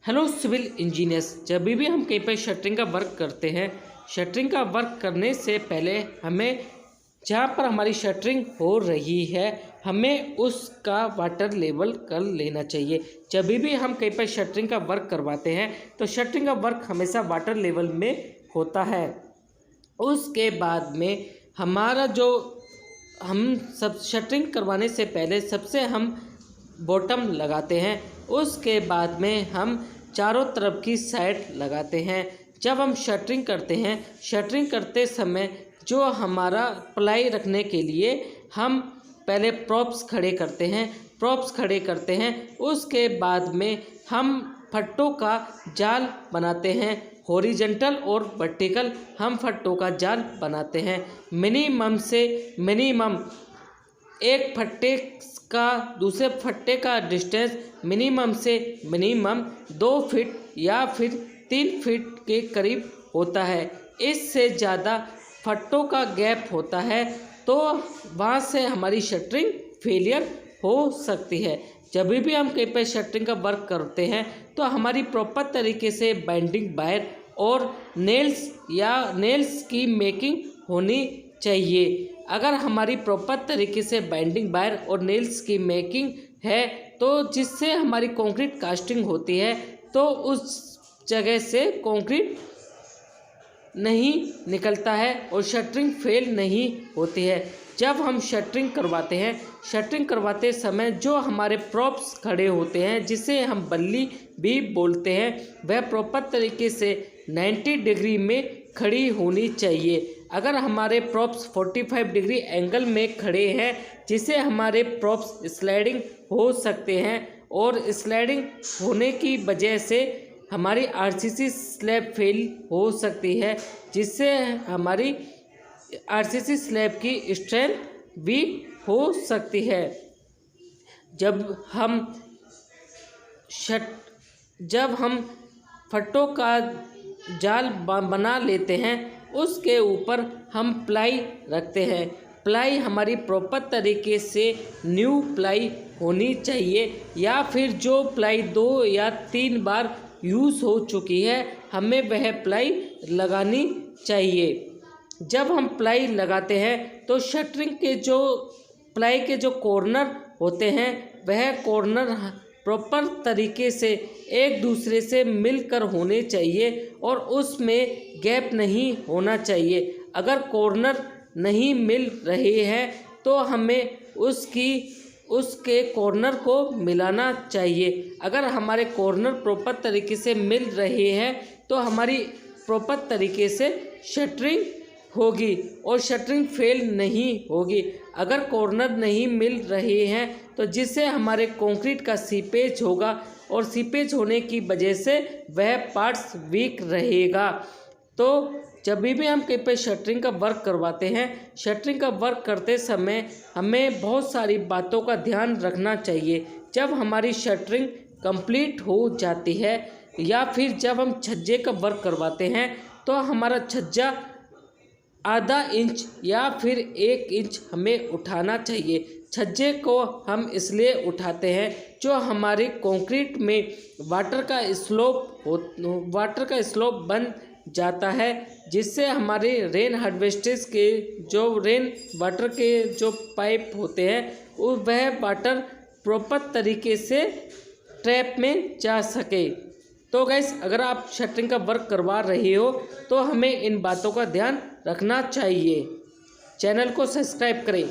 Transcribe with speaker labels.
Speaker 1: Hello civil engineers, जब भी हम कहीं पर शटरिंग का वर्क करते हैं, शटरिंग का वर्क करने से पहले हमें जहाँ पर हमारी शटरिंग हो रही है हमें उसका वाटर लेवल कर लेना चाहिए। जब भी हम कहीं पर शटरिंग का वर्क करवाते हैं तो शटरिंग का वर्क हमेशा वाटर लेवल में होता है। उसके बाद में हमारा जो हम सब शटरिंग करवाने से पहले सबसे हम बॉटम लगाते हैं, उसके बाद में हम चारों तरफ की साइड लगाते हैं। जब हम शटरिंग करते हैं, शटरिंग करते समय जो हमारा प्लाई रखने के लिए हम पहले प्रॉप्स खड़े करते हैं, उसके बाद में हम फट्टों का जाल बनाते हैं। हॉरिजॉन्टल और वर्टिकल हम फट्टों का जाल बनाते हैं। मिनिमम से मिनिमम एक फट्टे का दूसरे फट्टे का डिस्टेंस मिनिमम से मिनिमम 2 फीट या फिर 3 फीट के करीब होता है। इससे ज़्यादा फट्टों का गैप होता है तो वहाँ से हमारी शटरिंग फेलियर हो सकती है। जब भी हम कहीं पर शटरिंग का वर्क करते हैं तो हमारी प्रॉपर तरीके से बाइंडिंग वायर और नेल्स की मेकिंग होनी चाहिए। अगर हमारी प्रॉपर तरीके से बाइंडिंग वायर और नेल्स की मेकिंग है तो जिससे हमारी कंक्रीट कास्टिंग होती है तो उस जगह से कंक्रीट नहीं निकलता है और शटरिंग फेल नहीं होती है। जब हम शटरिंग करवाते हैं, शटरिंग करवाते समय जो हमारे प्रॉप्स खड़े होते हैं जिसे हम बल्ली भी बोलते हैं, वह प्रॉपर तरीके से 90 डिग्री में खड़ी होनी चाहिए। अगर हमारे प्रॉप्स 45 डिग्री एंगल में खड़े हैं जिससे हमारे प्रॉप्स स्लाइडिंग हो सकते हैं और स्लाइडिंग होने की वजह से हमारी आरसीसी स्लैब फेल हो सकती है, जिससे हमारी आरसीसी स्लैब की स्ट्रेंथ वीक हो सकती है। जब हम फट्टों का जाल बना लेते हैं उसके ऊपर हम प्लाई रखते हैं। प्लाई हमारी प्रॉपर तरीके से न्यू प्लाई होनी चाहिए या फिर जो प्लाई 2 या 3 बार यूज़ हो चुकी है हमें वह प्लाई लगानी चाहिए। जब हम प्लाई लगाते हैं तो शटरिंग के जो प्लाई के जो कॉर्नर होते हैं वह कॉर्नर प्रॉपर तरीके से एक दूसरे से मिलकर होने चाहिए और उसमें गैप नहीं होना चाहिए। अगर कॉर्नर नहीं मिल रहे हैं तो हमें उसके कॉर्नर को मिलाना चाहिए। अगर हमारे कॉर्नर प्रॉपर तरीके से मिल रहे हैं तो हमारी प्रॉपर तरीके से शटरिंग होगी और शटरिंग फेल नहीं होगी। अगर कॉर्नर नहीं मिल रहे हैं तो जिससे हमारे कंक्रीट का सीपेज होगा और सीपेज होने की वजह से वह पार्ट्स वीक रहेगा। तो जब भी हम कहीं पर शटरिंग का वर्क करवाते हैं, शटरिंग का वर्क करते समय हमें बहुत सारी बातों का ध्यान रखना चाहिए। जब हमारी शटरिंग कंप्लीट हो जाती है या फिर जब हम छज्जे का वर्क करवाते हैं तो हमारा छज्जा आधा इंच या फिर 1 इंच हमें उठाना चाहिए। छज्जे को हम इसलिए उठाते हैं जो हमारे कंक्रीट में वाटर का स्लोप बन जाता है, जिससे हमारे रेन हार्वेस्टेज के जो रेन वाटर के जो पाइप होते हैं वह वाटर प्रॉपर तरीके से ट्रैप में जा सके। तो गाइस, अगर आप शटरिंग का वर्क करवा रहे हो तो हमें इन बातों का ध्यान रखना चाहिए। चैनल को सब्सक्राइब करें।